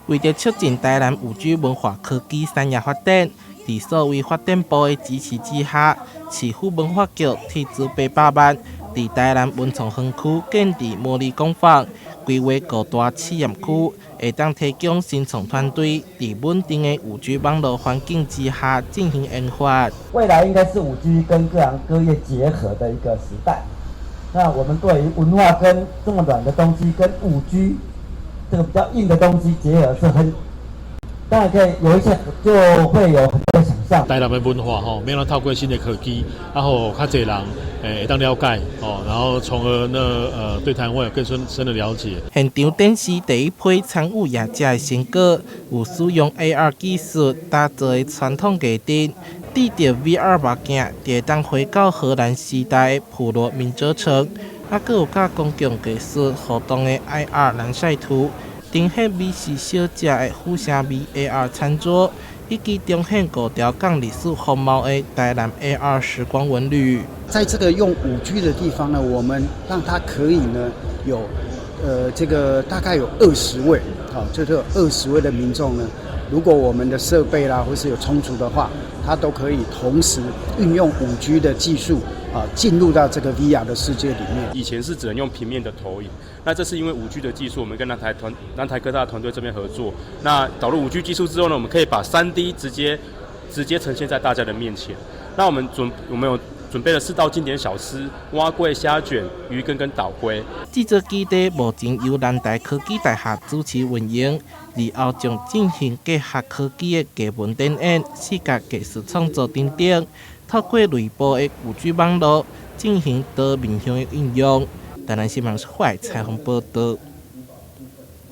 为着促进台南有机文化科技产业发展，在所谓发展部的支持之下，市府文化局斥资800万，在台南文创园区建置模拟工坊，规划高大试验区，会当提供新创团队在稳定的5G 网络环境之下进行研发。未来应该是5G跟各行各业结合的一个时代。那我们对于文化跟这么软的东西跟5G 这个比较硬的东西结合是很，当然可以有一些就会有很多想象。台南的文化吼，免透过新的科技，然后较侪人会当了解哦，然后从而呢对台湾有更深的了解。现场展示第一批参与业者的成果，有使用 AR 技术打造的传统艺阵，戴着 VR 目镜，就当回到荷兰时代的部落民族城。还佫有甲公共技术互动的 IR 蓝晒图，呈现美食小食的富城味 AR 餐桌，以及彰显古调港历史风貌的台南 AR 时光文旅。在这个用5G 的地方呢，我们让它可以呢有这个大概有20位，好，就是有20位的民众呢，如果我们的设备啦或是有充足的话，它都可以同时运用5G 的技术进入到这个 VR 的世界里面。以前是只能用平面的投影，那这是因为5G 的技术，我们跟南台科大团队这边合作，那导入5G 技术之后呢，我们可以把3D 直接呈现在大家的面前。那我们有准备了4道经典小吃：蛙粿、虾卷、鱼羹跟倒龟。制作基地目前由南台科技大学主持运营，而后将进行结合科技的艺文展演、视觉技术创作等等，透过内部的5G 网络进行多面向的应用。台南新闻社采访报道。